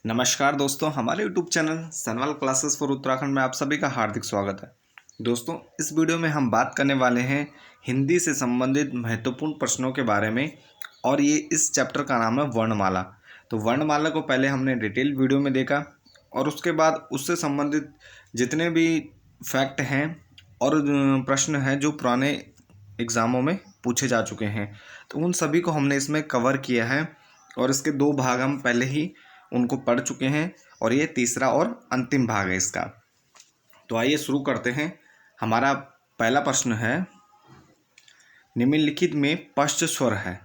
नमस्कार दोस्तों, हमारे YouTube channel Sanwal classes for Uttarakhand में आप सभी का हार्दिक स्वागत है। दोस्तों, इस वीडियो में हम बात करने वाले हैं हिंदी से संबंधित महत्वपूर्ण प्रश्नों के बारे में और ये इस चैप्टर का नाम है वर्णमाला। तो वर्णमाला को पहले हमने डिटेल वीडियो में देखा और उसके बाद उससे संबंधित जितने भी फैक्ट हैं और प्रश्न हैं जो पुराने एग्ज़ामों में पूछे जा चुके हैं, तो उन सभी को हमने इसमें कवर किया है और इसके 2 भाग हम पहले ही उनको पढ़ चुके हैं और ये तीसरा और अंतिम भाग है इसका। तो आइए शुरू करते हैं। हमारा पहला प्रश्न है, निम्नलिखित में पश्च स्वर है।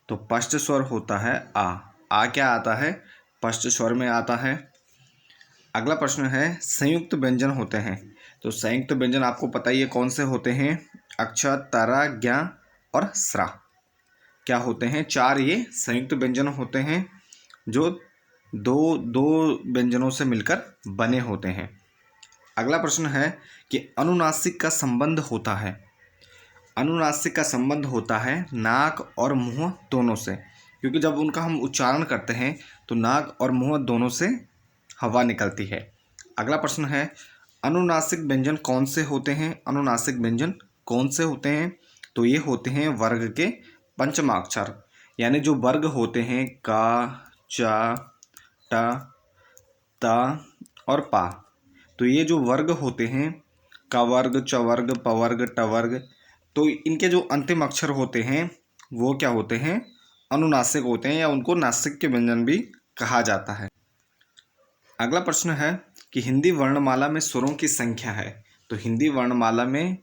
तो पश्च स्वर होता है आ क्या आता है? पश्च स्वर में आता है। अगला प्रश्न है, संयुक्त व्यंजन होते हैं। तो संयुक्त व्यंजन आपको पता ही है कौन से होते हैं? अक्ष, तरा, ज्ञा और स्रा क्या होते हैं? 4 ये संयुक्त व्यंजन होते हैं जो दो दो व्यंजनों से मिलकर बने होते हैं। अगला प्रश्न है कि अनुनासिक का संबंध होता है। अनुनासिक का संबंध होता है नाक और मुंह दोनों से, क्योंकि जब उनका हम उच्चारण करते हैं तो नाक और मुंह दोनों से हवा निकलती है। अगला प्रश्न है, अनुनासिक व्यंजन कौन से होते हैं? अनुनासिक व्यंजन कौन से होते हैं? तो ये होते हैं वर्ग के पंचमाक्षर, यानी जो वर्ग होते हैं का, चा, टा, ता और पा। तो ये जो वर्ग होते हैं का वर्ग, च वर्ग, प वर्ग, ट वर्ग, तो इनके जो अंतिम अक्षर होते हैं वो क्या होते हैं? अनुनासिक होते हैं या उनको नासिक के व्यंजन भी कहा जाता है। अगला प्रश्न है कि हिंदी वर्णमाला में स्वरों की संख्या है। तो हिंदी वर्णमाला में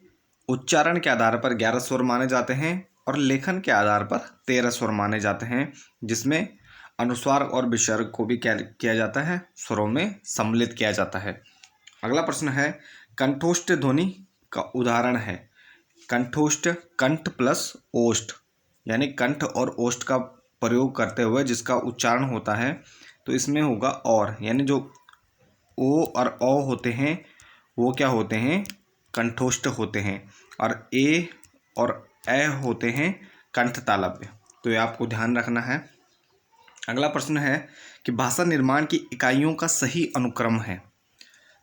उच्चारण के आधार पर 11 स्वर माने जाते हैं और लेखन के आधार पर 13 स्वर माने जाते हैं, जिसमें अनुस्वार और विसर्ग को भी क्या किया जाता है? स्वरों में सम्मिलित किया जाता है। अगला प्रश्न है, कंठोष्ठ ध्वनि का उदाहरण है। कंठोष्ठ कंठ प्लस ओष्ठ, यानी कंठ और ओष्ठ का प्रयोग करते हुए जिसका उच्चारण होता है, तो इसमें होगा और, यानी जो ओ और औ होते हैं वो क्या होते हैं? कंठोष्ठ होते हैं और ए और ए होते हैं कंठ तालव्य। तो ये आपको ध्यान रखना है। अगला प्रश्न है कि भाषा निर्माण की इकाइयों का सही अनुक्रम है।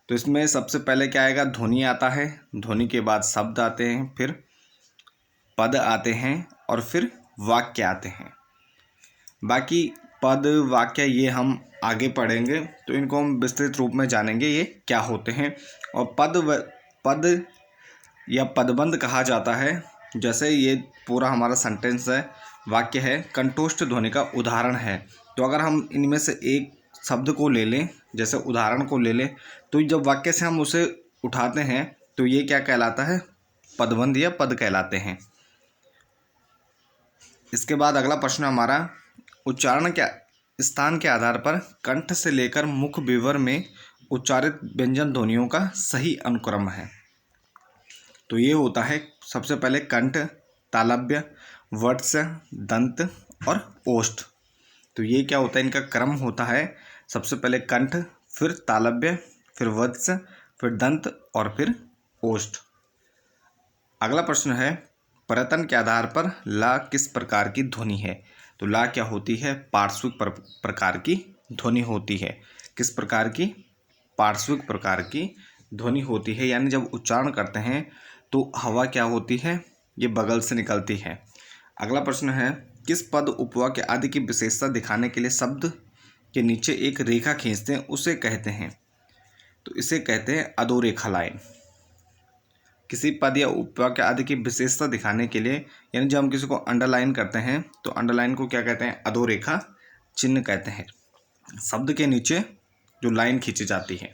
तो इसमें सबसे पहले क्या आएगा? ध्वनि आता है, ध्वनि के बाद शब्द आते हैं, फिर पद आते हैं और फिर वाक्य आते हैं। बाकी पद वाक्य ये हम आगे पढ़ेंगे, तो इनको हम विस्तृत रूप में जानेंगे ये क्या होते हैं। और पद या पदबंध कहा जाता है। जैसे ये पूरा हमारा सेंटेंस है, वाक्य है, कंठोष्ठ ध्वनि का उदाहरण है। तो अगर हम इनमें से एक शब्द को ले लें, जैसे उदाहरण को ले लें, तो जब वाक्य से हम उसे उठाते हैं तो ये क्या कहलाता है? पदबंध या पद कहलाते हैं। इसके बाद अगला प्रश्न हमारा, उच्चारण के स्थान के आधार पर कंठ से लेकर मुख विवर में उच्चारित व्यंजन ध्वनियों का सही अनुक्रम है। तो ये होता है सबसे पहले कंठ, तालव्य, वत्स, दंत और ओष्ठ। तो ये क्या होता है? इनका क्रम होता है, सबसे पहले कंठ, फिर तालव्य, फिर वत्स, फिर दंत और फिर ओष्ठ। अगला प्रश्न है, प्रयत्न के आधार पर ला किस प्रकार की ध्वनि है? तो ला क्या होती है? पार्श्विक प्रकार की ध्वनि होती है। किस प्रकार की? पार्श्विक प्रकार की ध्वनि होती है, यानी जब उच्चारण करते हैं तो हवा क्या होती है? ये बगल से निकलती है। अगला प्रश्न है, किस पद उपवाक्य आदि की विशेषता दिखाने के लिए शब्द के नीचे एक रेखा खींचते हैं उसे कहते हैं? तो इसे कहते हैं अधोरेखा लाइन। किसी पद या उपवाक्य आदि की विशेषता दिखाने के लिए, यानी जब हम किसी को अंडरलाइन करते हैं तो अंडरलाइन को क्या कहते हैं? अधोरेखा चिन्ह कहते हैं। शब्द के नीचे जो लाइन खींची जाती है।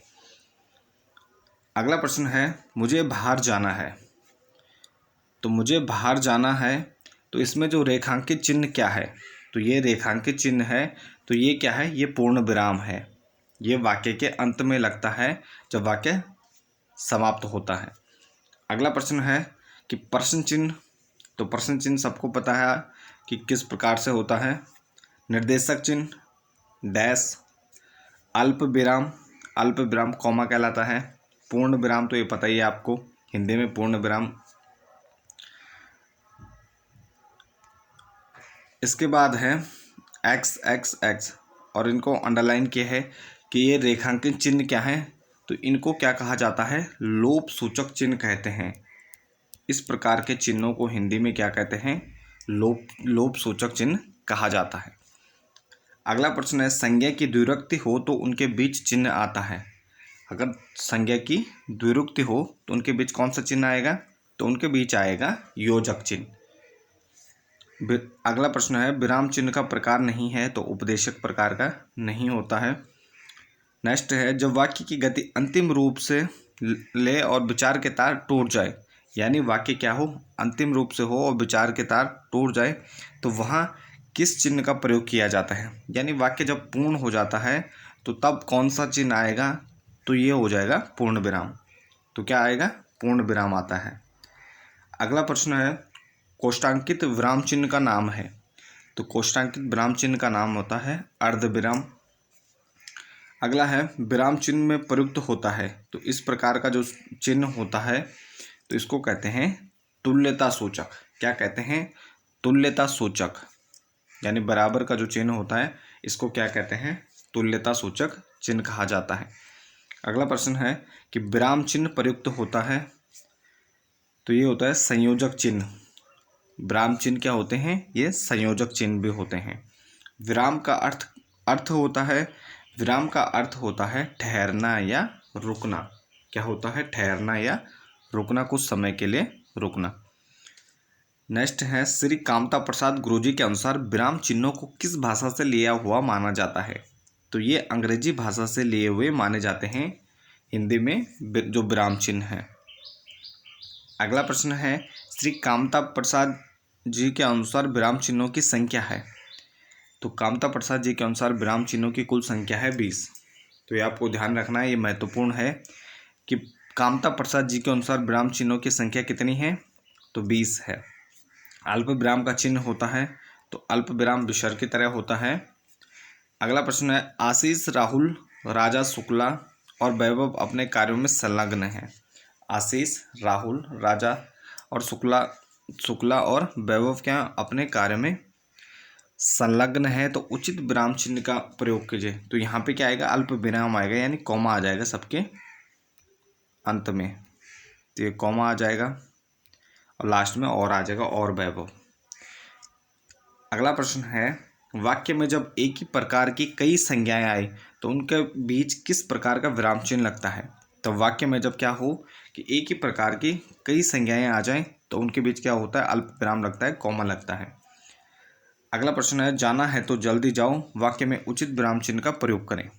अगला प्रश्न है, मुझे बाहर जाना है। तो मुझे बाहर जाना है, तो इसमें जो रेखांकित चिन्ह क्या है? तो ये रेखांकित चिन्ह है, तो ये क्या है? ये पूर्ण विराम है। ये वाक्य के अंत में लगता है जब वाक्य समाप्त होता है। अगला प्रश्न है कि प्रश्न चिन्ह। तो प्रश्न चिन्ह सबको पता है कि किस प्रकार से होता है। निर्देशक चिन्ह, डैश, अल्प विराम, अल्प विराम कॉमा कहलाता है। पूर्ण विराम तो ये पता ही है आपको, हिंदी में पूर्ण विराम। इसके बाद है एक्स एक्स एक्स, और इनको अंडरलाइन किया है कि ये रेखांकित चिन्ह क्या है, तो इनको क्या कहा जाता है, लोप सूचक चिन्ह कहते हैं। इस प्रकार के चिन्हों को हिंदी में क्या कहते हैं, लोप सूचक चिन्ह कहा जाता है। अगला प्रश्न है, संज्ञा की द्विरुक्ति हो तो उनके बीच चिन्ह आता है। अगर संज्ञा की द्विरुक्ति हो तो उनके बीच कौन सा चिन्ह आएगा, तो उनके बीच आएगा योजक चिन्ह। अगला प्रश्न है, विराम चिन्ह का प्रकार नहीं है तो उपदेशक प्रकार का नहीं होता है। नेक्स्ट है, जब वाक्य की गति अंतिम रूप से ले और विचार के तार टूट जाए, यानी वाक्य क्या हो, अंतिम रूप से हो और विचार के तार टूट जाए, तो वहाँ किस चिन्ह का प्रयोग किया जाता है। यानी वाक्य जब पूर्ण हो जाता है तो तब कौन सा चिन्ह आएगा, तो ये हो जाएगा पूर्ण विराम। तो क्या आएगा, पूर्ण विराम आता है। अगला प्रश्न है, कोष्टांकित विराम चिन्ह का नाम है। तो कोष्टांकित विराम चिन्ह का नाम होता है अर्धविराम। अगला है, विराम चिन्ह में प्रयुक्त होता है, तो इस प्रकार का जो चिन्ह होता है तो इसको कहते हैं तुल्यता सूचक। क्या कहते हैं, तुल्यता सूचक, यानी बराबर का जो चिन्ह होता है इसको क्या कहते हैं, तुल्यता सूचक चिन्ह कहा जाता है। अगला प्रश्न है कि विराम चिन्ह प्रयुक्त होता है, तो ये होता है संयोजक चिन्ह। विराम चिन्ह क्या होते हैं, ये संयोजक चिन्ह भी होते हैं। विराम का अर्थ होता है, विराम का अर्थ होता है ठहरना या रुकना। क्या होता है, ठहरना या रुकना, कुछ समय के लिए रुकना। नेक्स्ट है, श्री कामता प्रसाद गुरुजी के अनुसार विराम चिन्हों को किस भाषा से लिया हुआ माना जाता है। तो ये अंग्रेजी भाषा से लिए हुए माने जाते हैं हिंदी में जो विराम चिन्ह है। अगला प्रश्न है, श्री कामता प्रसाद जी के अनुसार विराम चिन्हों की संख्या है। तो कामता प्रसाद जी के अनुसार विराम चिन्हों की कुल संख्या है 20। तो ये आपको ध्यान रखना है, ये महत्वपूर्ण है कि कामता प्रसाद जी के अनुसार विराम चिन्हों की संख्या कितनी है, तो 20 है। अल्प विराम का चिन्ह होता है, तो अल्प विराम विसर्ग की तरह होता है। अगला प्रश्न है, आशीष, राहुल, राजा, शुक्ला और वैभव अपने कार्यों में संलग्न हैं। आशीष, राहुल, राजा और शुक्ला और वैभव क्या अपने कार्य में संलग्न है, तो उचित विराम चिन्ह का प्रयोग कीजिए। तो यहाँ पे क्या आएगा, अल्प विराम आएगा, यानी कॉमा आ जाएगा सबके अंत में। तो ये कॉमा आ जाएगा और लास्ट में और आ जाएगा, और वैभव। अगला प्रश्न है, वाक्य में जब एक ही प्रकार की कई संज्ञाएं आए तो उनके बीच किस प्रकार का विराम चिन्ह लगता है। तो वाक्य में जब क्या हो कि एक ही प्रकार की कई संज्ञाएं आ जाएं तो उनके बीच क्या होता है, अल्प विराम लगता है, कॉमा लगता है। अगला प्रश्न है, जाना है तो जल्दी जाओ, वाक्य में उचित विराम चिन्ह का प्रयोग करें।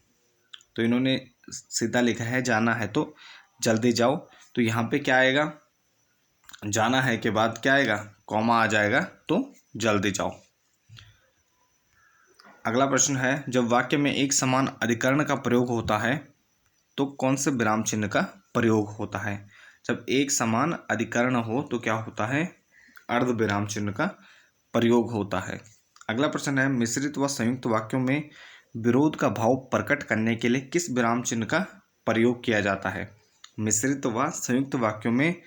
तो इन्होंने सीधा लिखा है जाना है तो जल्दी जाओ, तो यहाँ पे क्या आएगा, जाना है के बाद क्या आएगा, कॉमा आ जाएगा, तो जल्दी जाओ। अगला प्रश्न है, जब वाक्य में एक समान अधिकरण का प्रयोग होता है तो कौन से विराम चिन्ह का प्रयोग होता है। जब एक समान अधिकरण हो तो क्या होता है, अर्ध विराम चिन्ह का प्रयोग होता है। अगला प्रश्न है, मिश्रित व संयुक्त वाक्यों में विरोध का भाव प्रकट करने के लिए किस विराम चिन्ह का प्रयोग किया जाता है। मिश्रित व संयुक्त वाक्यों में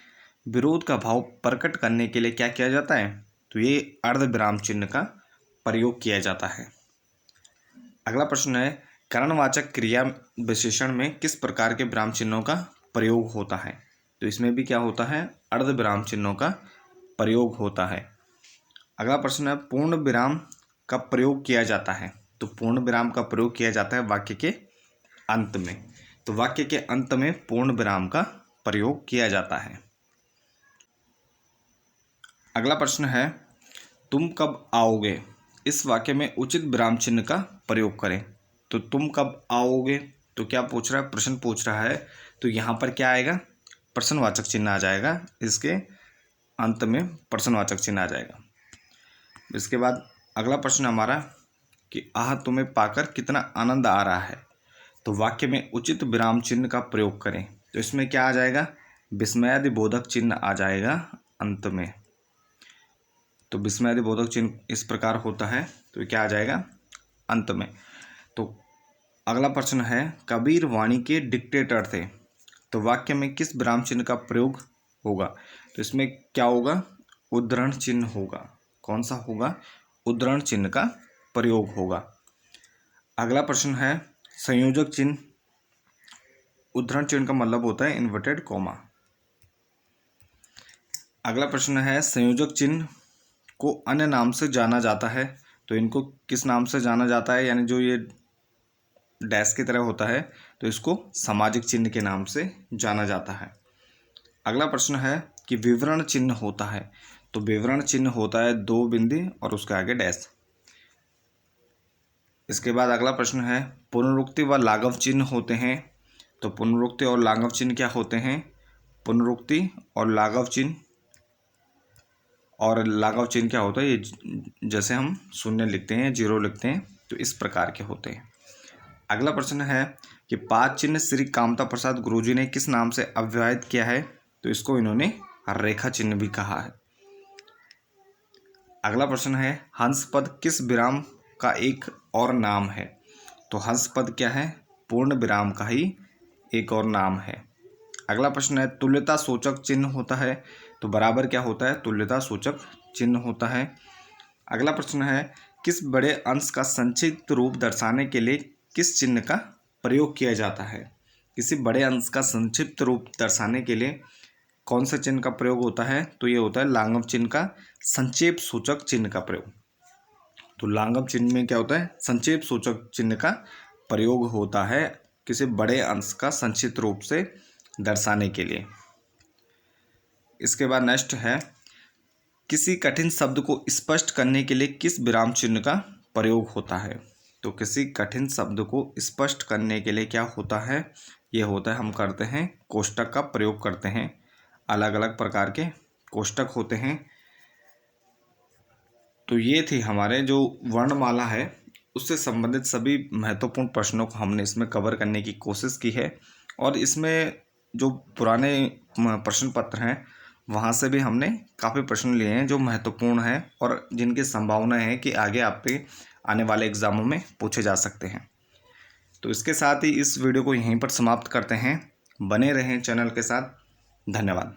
विरोध का भाव प्रकट करने के लिए क्या किया जाता है, तो ये अर्ध विराम चिन्ह का प्रयोग किया जाता है। अगला प्रश्न है, करणवाचक क्रिया विशेषण में किस प्रकार के विराम चिन्हों का प्रयोग होता है। तो इसमें भी क्या होता है, अर्ध विराम चिन्हों का प्रयोग होता है। अगला प्रश्न है, पूर्ण विराम का प्रयोग किया जाता है। तो पूर्ण विराम का प्रयोग किया जाता है वाक्य के अंत में। तो वाक्य के अंत में पूर्ण विराम का प्रयोग किया जाता है। अगला प्रश्न है, तुम कब आओगे, इस वाक्य में उचित विराम चिन्ह का प्रयोग करें। तो तुम कब आओगे, तो क्या पूछ रहा है, प्रश्न पूछ रहा है, तो यहाँ पर क्या आएगा, प्रश्नवाचक चिन्ह आ जाएगा, इसके अंत में प्रश्नवाचक चिन्ह आ जाएगा। इसके बाद अगला प्रश्न हमारा कि आह तुम्हें पाकर कितना आनंद आ रहा है। तो वाक्य में उचित विराम चिन्ह का प्रयोग करें। तो इसमें क्या आ जाएगा, विस्मयादिबोधक चिन्ह आ जाएगा अंत में। तो विस्मयादिबोधक चिन्ह इस प्रकार होता है, तो क्या आ जाएगा अंत में। तो अगला प्रश्न है, कबीर वाणी के डिक्टेटर थे। तो वाक्य में किस विराम चिन्ह का प्रयोग होगा। तो इसमें क्या होगा, उद्धरण चिन्ह होगा। कौन सा होगा, उद्धरण चिन्ह का प्रयोग होगा। अगला प्रश्न है संयोजक चिन्ह। उद्धरण चिन्ह का मतलब होता है इन्वर्टेड कॉमा। अगला प्रश्न है संयोजक चिन्ह को अन्य नाम से जाना जाता है, तो इनको किस नाम से जाना जाता है, यानी जो ये डैश की तरह होता है तो इसको सामाजिक चिन्ह के नाम से जाना जाता है। अगला प्रश्न है कि विवरण चिन्ह होता है, तो विवरण चिन्ह होता है 2 बिंदु और उसके आगे डैश। इसके बाद अगला प्रश्न है पुनरुक्ति व लाघव चिन्ह होते हैं, तो पुनरुक्ति और लाघव चिन्ह क्या होते हैं? पुनरुक्ति और लाघव चिन्ह, और लाघव चिन्ह क्या होता है? ये जैसे हम शून्य लिखते हैं, 0 लिखते हैं, तो इस प्रकार के होते हैं। अगला प्रश्न है कि पाद चिन्ह श्री कामता प्रसाद गुरुजी ने किस नाम से अव्यवहित किया है, तो इसको इन्होंने रेखा चिन्ह भी कहा है। अगला प्रश्न है हंस पद किस विराम का एक और नाम है, तो हंस पद क्या है? पूर्ण विराम का ही एक और नाम है। अगला प्रश्न है तुल्यता सूचक चिन्ह होता है, तो बराबर क्या होता है? तुल्यता सूचक चिन्ह होता है। अगला प्रश्न है किस बड़े अंश का संक्षिप्त रूप दर्शाने के लिए किस चिन्ह का प्रयोग किया जाता है? किसी बड़े अंश का संक्षिप्त रूप दर्शाने के लिए कौन सा चिन्ह का प्रयोग होता है? तो ये होता है लाघव चिन्ह का संक्षेप सूचक चिन्ह का प्रयोग। तो लाघव चिन्ह में क्या होता है? संक्षेप सूचक चिन्ह का प्रयोग होता है किसी बड़े अंश का संक्षिप्त रूप से दर्शाने के लिए। इसके बाद नेक्स्ट है किसी कठिन शब्द को स्पष्ट करने के लिए किस विराम चिन्ह का प्रयोग होता है? तो किसी कठिन शब्द को स्पष्ट करने के लिए क्या होता है? ये होता है हम करते हैं कोष्टक का प्रयोग करते हैं। अलग अलग प्रकार के कोष्टक होते हैं। तो ये थी हमारे जो वर्णमाला है उससे संबंधित सभी महत्वपूर्ण प्रश्नों को हमने इसमें कवर करने की कोशिश की है, और इसमें जो पुराने प्रश्न पत्र हैं वहाँ से भी हमने काफ़ी प्रश्न लिए हैं जो महत्वपूर्ण हैं और जिनकी संभावना है कि आगे आपके आने वाले एग्ज़ामों में पूछे जा सकते हैं। तो इसके साथ ही इस वीडियो को यहीं पर समाप्त करते हैं। बने रहें चैनल के साथ। धन्यवाद।